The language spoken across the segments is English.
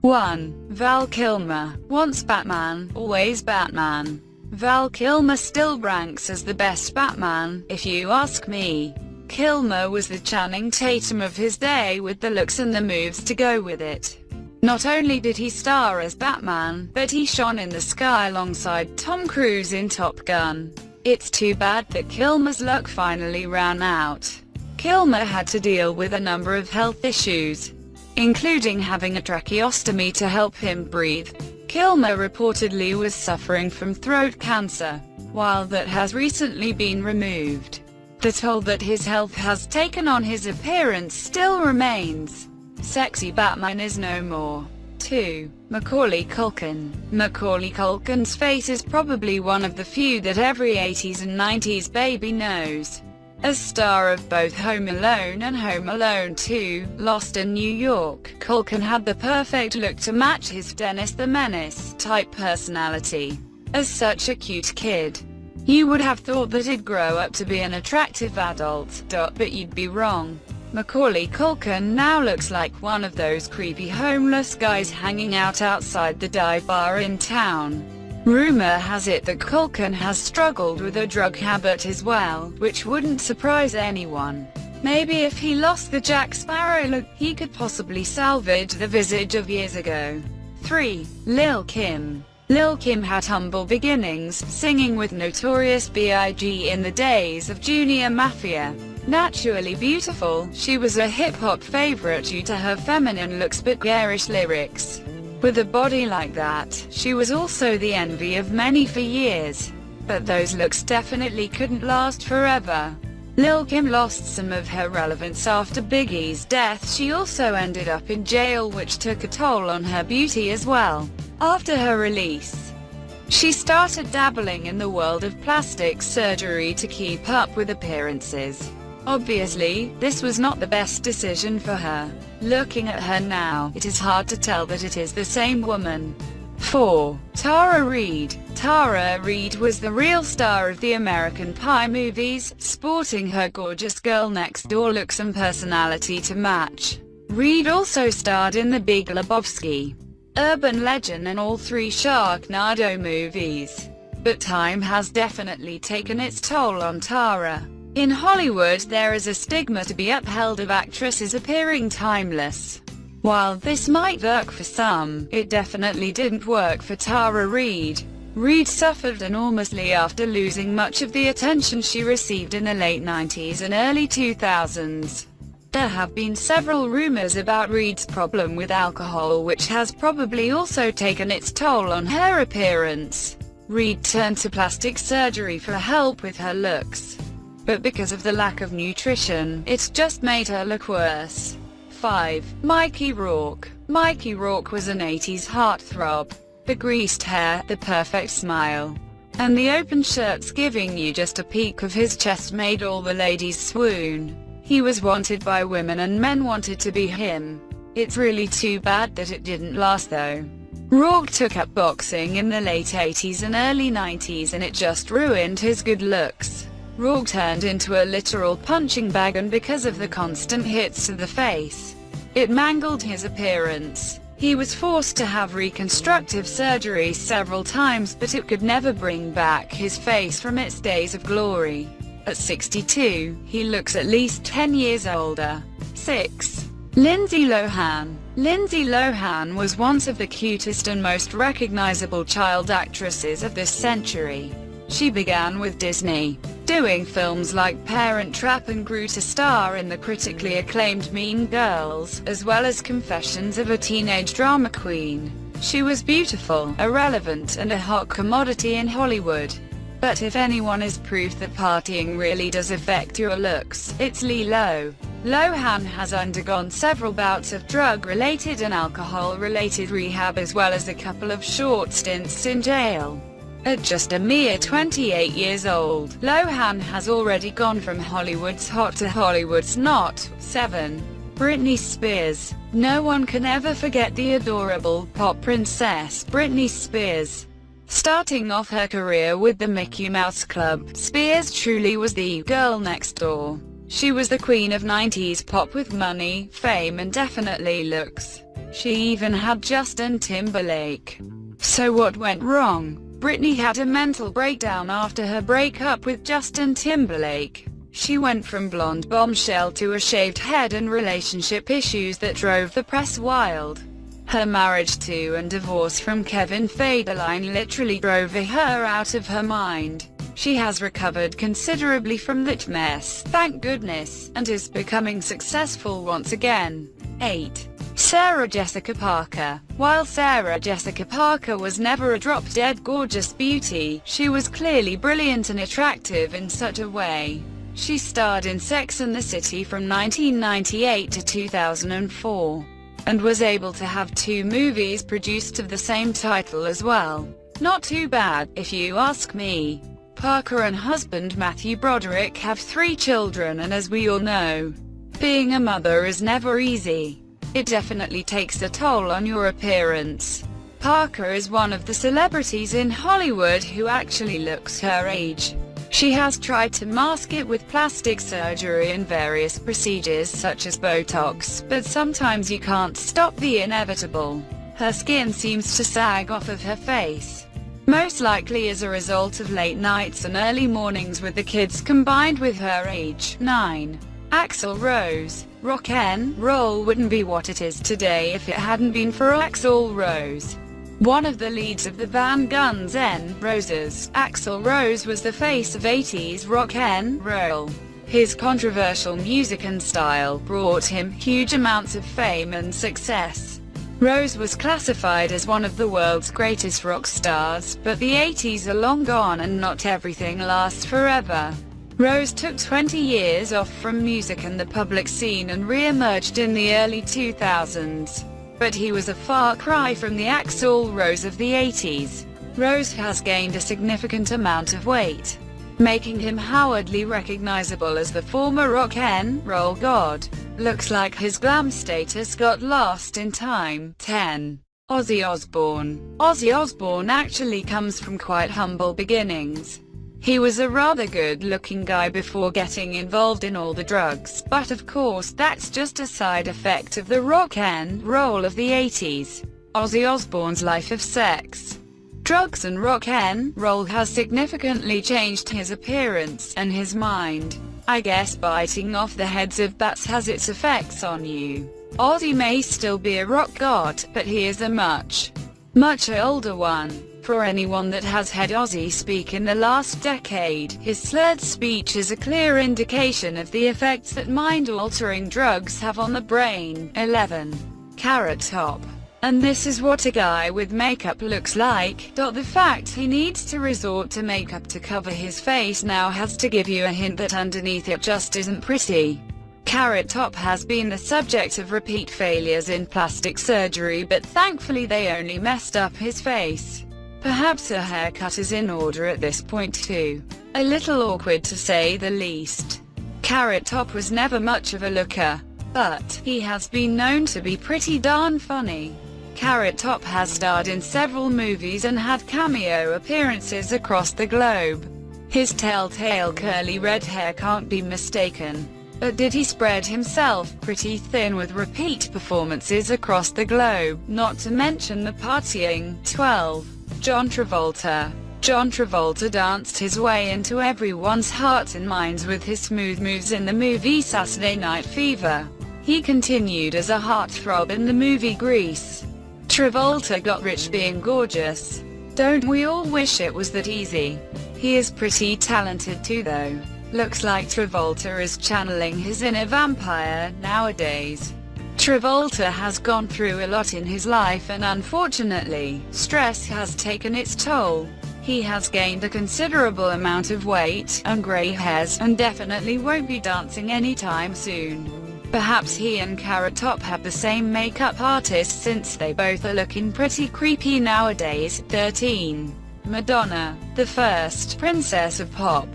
1. Val Kilmer. Once Batman, always Batman. Val Kilmer still ranks as the best Batman, if you ask me. Kilmer was the Channing Tatum of his day with the looks and the moves to go with it. Not only did he star as Batman, but he shone in the sky alongside Tom Cruise in Top Gun. It's too bad that Kilmer's luck finally ran out. Kilmer had to deal with a number of health issues, including having a tracheostomy to help him breathe. Kilmer reportedly was suffering from throat cancer. While that has recently been removed, the toll that his health has taken on his appearance still remains. Sexy Batman is no more. 2. Macaulay Culkin. Macaulay Culkin's face is probably one of the few that every 80s and 90s baby knows. As star of both Home Alone and Home Alone 2, Lost in New York, Culkin had the perfect look to match his Dennis the Menace type personality. As such a cute kid, you would have thought that he'd grow up to be an attractive adult, but you'd be wrong. Macaulay Culkin now looks like one of those creepy homeless guys hanging out outside the dive bar in town. Rumor has it that Culkin has struggled with a drug habit as well, which wouldn't surprise anyone. Maybe if he lost the Jack Sparrow look, he could possibly salvage the visage of years ago. 3. Lil' Kim. Lil' Kim had humble beginnings, singing with Notorious B.I.G. in the days of Junior Mafia. Naturally beautiful, she was a hip-hop favorite due to her feminine looks but garish lyrics. With a body like that, she was also the envy of many for years. But those looks definitely couldn't last forever. Lil' Kim lost some of her relevance after Biggie's death. She also ended up in jail, which took a toll on her beauty as well. After her release, she started dabbling in the world of plastic surgery to keep up with appearances. Obviously, this was not the best decision for her. Looking at her now, it is hard to tell that it is the same woman. 4. Tara Reid. Tara Reid was the real star of the American Pie movies, sporting her gorgeous girl next door looks and personality to match. Reid also starred in The Big Lebowski, Urban Legend and all 3 Sharknado movies. But time has definitely taken its toll on Tara. In Hollywood, there is a stigma to be upheld of actresses appearing timeless. While this might work for some, it definitely didn't work for Tara Reid. Reid suffered enormously after losing much of the attention she received in the late 90s and early 2000s. There have been several rumors about Reid's problem with alcohol, which has probably also taken its toll on her appearance. Reid turned to plastic surgery for help with her looks, but because of the lack of nutrition, it's just made her look worse. 5. Mickey Rourke. Mickey Rourke was an 80s heartthrob. The greased hair, the perfect smile, and the open shirts giving you just a peek of his chest made all the ladies swoon. He was wanted by women and men wanted to be him. It's really too bad that it didn't last though. Rourke took up boxing in the late 80s and early 90s and it just ruined his good looks. Rourke turned into a literal punching bag, and because of the constant hits to the face, it mangled his appearance. He was forced to have reconstructive surgery several times, but it could never bring back his face from its days of glory. At 62, he looks at least 10 years older. 6. Lindsay Lohan. Lindsay Lohan was one of the cutest and most recognizable child actresses of this century. She began with Disney, doing films like Parent Trap, and grew to star in the critically acclaimed Mean Girls, as well as Confessions of a Teenage Drama Queen. She was beautiful, irrelevant, and a hot commodity in Hollywood. But if anyone is proof that partying really does affect your looks, it's Lilo. Lohan has undergone several bouts of drug-related and alcohol-related rehab, as well as a couple of short stints in jail. At just a mere 28 years old, Lohan has already gone from Hollywood's hot to Hollywood's not. 7. Britney Spears. No one can ever forget the adorable pop princess Britney Spears. Starting off her career with the Mickey Mouse Club, Spears truly was the girl next door. She was the queen of 90s pop with money, fame and definitely looks. She even had Justin Timberlake. So what went wrong? Britney had a mental breakdown after her breakup with Justin Timberlake. She went from blonde bombshell to a shaved head and relationship issues that drove the press wild. Her marriage to and divorce from Kevin Federline literally drove her out of her mind. She has recovered considerably from that mess, thank goodness, and is becoming successful once again. 8. Sarah Jessica Parker. While Sarah Jessica Parker was never a drop-dead gorgeous beauty, she was clearly brilliant and attractive in such a way. She starred in Sex and the City from 1998 to 2004, and was able to have 2 movies produced of the same title as well. Not too bad, if you ask me. Parker and husband Matthew Broderick have 3 children, and as we all know, being a mother is never easy. It definitely takes a toll on your appearance. Parker is one of the celebrities in Hollywood who actually looks her age. She has tried to mask it with plastic surgery and various procedures such as Botox, but sometimes you can't stop the inevitable. Her skin seems to sag off of her face, most likely as a result of late nights and early mornings with the kids combined with her age. 9. Axl Rose. Rock 'n' Roll wouldn't be what it is today if it hadn't been for Axl Rose. One of the leads of the band Guns N' Roses, Axl Rose was the face of 80s rock 'n' roll. His controversial music and style brought him huge amounts of fame and success. Rose was classified as one of the world's greatest rock stars, but the 80s are long gone and not everything lasts forever. Rose took 20 years off from music and the public scene and re-emerged in the early 2000s. But he was a far cry from the Axl Rose of the 80s. Rose has gained a significant amount of weight, making him hardly recognizable as the former rock 'n' roll god. Looks like his glam status got lost in time. 10. Ozzy Osbourne. Ozzy Osbourne actually comes from quite humble beginnings. He was a rather good-looking guy before getting involved in all the drugs, but of course that's just a side effect of the rock 'n' roll of the 80s. Ozzy Osbourne's life of sex, drugs and rock 'n' roll has significantly changed his appearance and his mind. I guess biting off the heads of bats has its effects on you. Ozzy may still be a rock god, but he is a much older one. For anyone that has heard Ozzy speak in the last decade, his slurred speech is a clear indication of the effects that mind-altering drugs have on the brain. 11. Carrot Top. And this is what a guy with makeup looks like. The fact he needs to resort to makeup to cover his face now has to give you a hint that underneath it just isn't pretty. Carrot Top has been the subject of repeat failures in plastic surgery, but thankfully they only messed up his face. Perhaps a haircut is in order at this point too. A little awkward to say the least. Carrot Top was never much of a looker, but he has been known to be pretty darn funny. Carrot Top has starred in several movies and had cameo appearances across the globe. His telltale curly red hair can't be mistaken. But did he spread himself pretty thin with repeat performances across the globe, not to mention the partying? 12. John Travolta. John Travolta danced his way into everyone's hearts and minds with his smooth moves in the movie Saturday Night Fever. He continued as a heartthrob in the movie Grease. Travolta got rich being gorgeous. Don't we all wish it was that easy? He is pretty talented too though. Looks like Travolta is channeling his inner vampire nowadays. Travolta has gone through a lot in his life and unfortunately, stress has taken its toll. He has gained a considerable amount of weight, and grey hairs, and definitely won't be dancing anytime soon. Perhaps he and Carrot Top have the same makeup artist since they both are looking pretty creepy nowadays. 13. Madonna. The first princess of pop.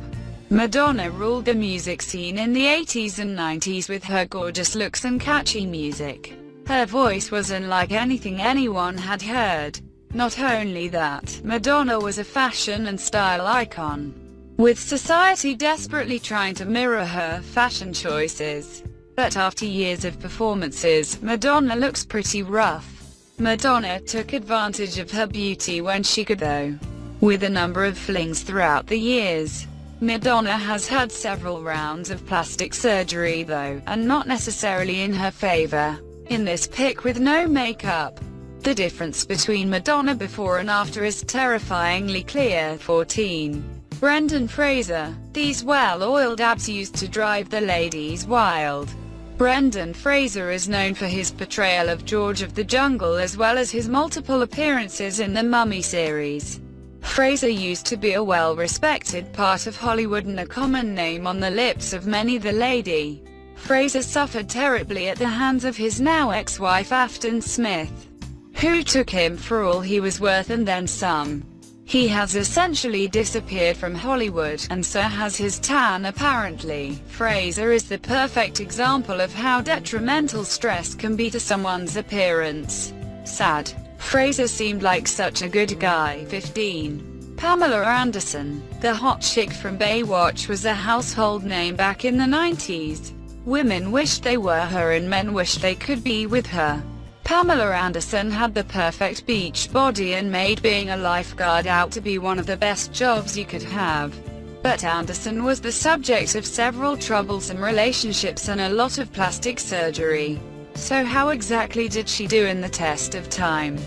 Madonna ruled the music scene in the 80s and 90s with her gorgeous looks and catchy music. Her voice was unlike anything anyone had heard. Not only that, Madonna was a fashion and style icon, with society desperately trying to mirror her fashion choices. But after years of performances, Madonna looks pretty rough. Madonna took advantage of her beauty when she could though. With a number of flings throughout the years. Madonna has had several rounds of plastic surgery though, and not necessarily in her favor. In this pic with no makeup, the difference between Madonna before and after is terrifyingly clear. 14. Brendan Fraser. These well-oiled abs used to drive the ladies wild. Brendan Fraser is known for his portrayal of George of the Jungle as well as his multiple appearances in the Mummy series. Fraser used to be a well-respected part of Hollywood and a common name on the lips of many. The lady. Fraser suffered terribly at the hands of his now ex-wife Afton Smith, who took him for all he was worth and then some. He has essentially disappeared from Hollywood, and so has his tan apparently. Fraser is the perfect example of how detrimental stress can be to someone's appearance. Sad. Fraser seemed like such a good guy. 15. Pamela Anderson. The hot chick from Baywatch was a household name back in the 90s. Women wished they were her and men wished they could be with her. Pamela Anderson had the perfect beach body and made being a lifeguard out to be one of the best jobs you could have. But Anderson was the subject of several troublesome relationships and a lot of plastic surgery. So how exactly did she do in the test of time?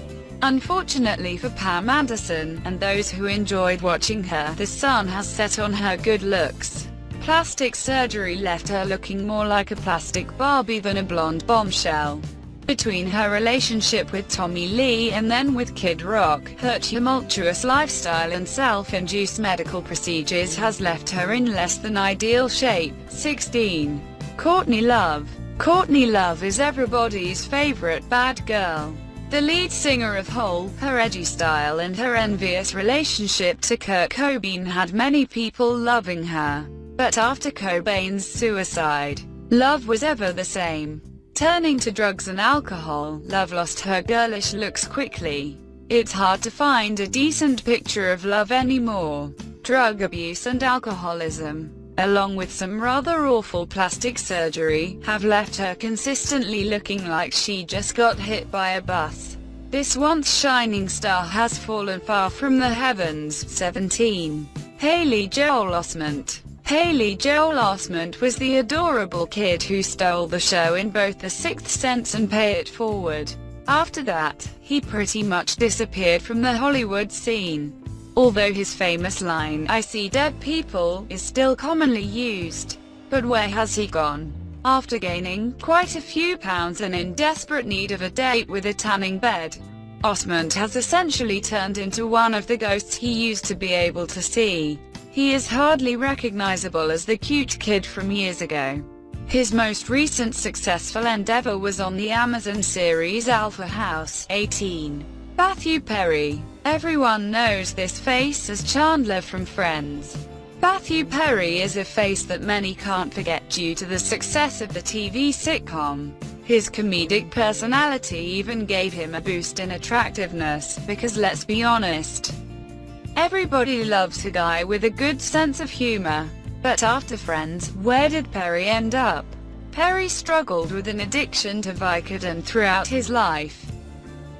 Unfortunately for Pam Anderson, and those who enjoyed watching her, the sun has set on her good looks. Plastic surgery left her looking more like a plastic Barbie than a blonde bombshell. Between her relationship with Tommy Lee and then with Kid Rock, her tumultuous lifestyle and self-induced medical procedures has left her in less than ideal shape. 16. Courtney Love. Courtney Love is everybody's favorite bad girl. The lead singer of Hole, her edgy style and her envious relationship to Kurt Cobain had many people loving her. But after Cobain's suicide, Love was ever the same. Turning to drugs and alcohol, Love lost her girlish looks quickly. It's hard to find a decent picture of Love anymore. Drug abuse and alcoholism, along with some rather awful plastic surgery, have left her consistently looking like she just got hit by a bus. This once shining star has fallen far from the heavens. 17. Haley Joel Osment. Haley Joel Osment was the adorable kid who stole the show in both The Sixth Sense and Pay It Forward. After that, he pretty much disappeared from the Hollywood scene. Although his famous line, "I see dead people," is still commonly used. But where has he gone? After gaining quite a few pounds and in desperate need of a date with a tanning bed, Osment has essentially turned into one of the ghosts he used to be able to see. He is hardly recognizable as the cute kid from years ago. His most recent successful endeavor was on the Amazon series Alpha House. 18. Matthew Perry. Everyone knows this face as Chandler from Friends. Matthew Perry is a face that many can't forget due to the success of the TV sitcom. His comedic personality even gave him a boost in attractiveness, because let's be honest, everybody loves a guy with a good sense of humor. But after Friends, where did Perry end up? Perry struggled with an addiction to Vicodin throughout his life.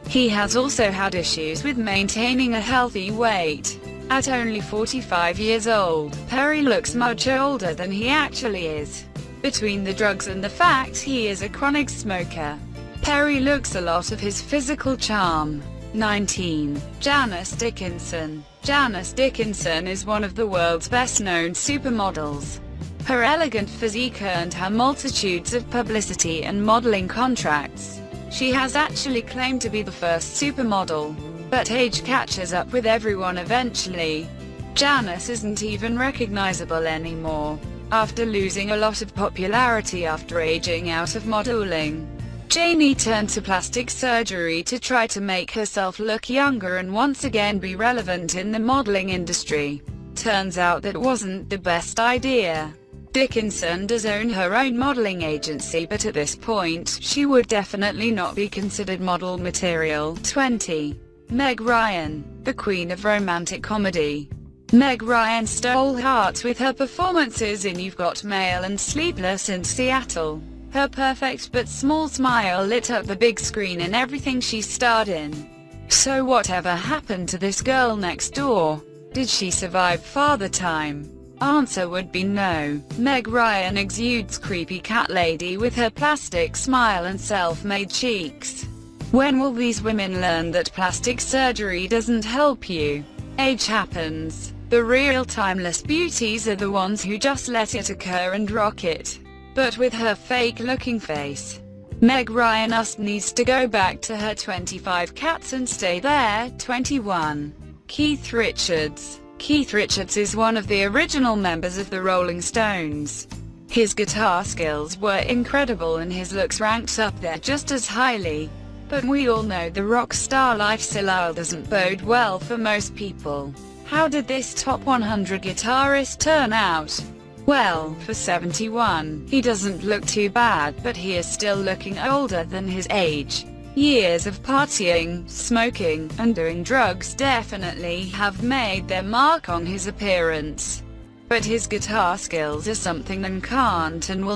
He has also had issues with maintaining a healthy weight. At only 45 years old, Perry looks much older than he actually is. Between the drugs and the fact he is a chronic smoker, Perry looks a lot of his physical charm. 19. Janice Dickinson. Janice Dickinson is one of the world's best-known supermodels. Her elegant physique earned her multitudes of publicity and modeling contracts. She has actually claimed to be the first supermodel, but age catches up with everyone eventually. Janice isn't even recognizable anymore, after losing a lot of popularity after aging out of modeling. Janie turned to plastic surgery to try to make herself look younger and once again be relevant in the modeling industry. Turns out that wasn't the best idea. Dickinson does own her own modeling agency, but at this point, she would definitely not be considered model material. 20. Meg Ryan. The queen of romantic comedy. Meg Ryan stole hearts with her performances in You've Got Mail and Sleepless in Seattle. Her perfect but small smile lit up the big screen in everything she starred in. So whatever happened to this girl next door? Did she survive Father Time? Answer would be no. Meg Ryan exudes creepy cat lady with her plastic smile and self-made cheeks. When will these women learn that plastic surgery doesn't help you? Age happens. The real timeless beauties are the ones who just let it occur and rock it. But with her fake-looking face, Meg Ryan needs to go back to her 25 cats and stay there. 21. Keith Richards. Keith Richards is one of the original members of the Rolling Stones. His guitar skills were incredible and his looks ranked up there just as highly. But we all know the rock star lifestyle doesn't bode well for most people. How did this top 100 guitarist turn out? Well, for 71, he doesn't look too bad, but he is still looking older than his age. Years of partying, smoking, and doing drugs definitely have made their mark on his appearance. But his guitar skills are something that can't and will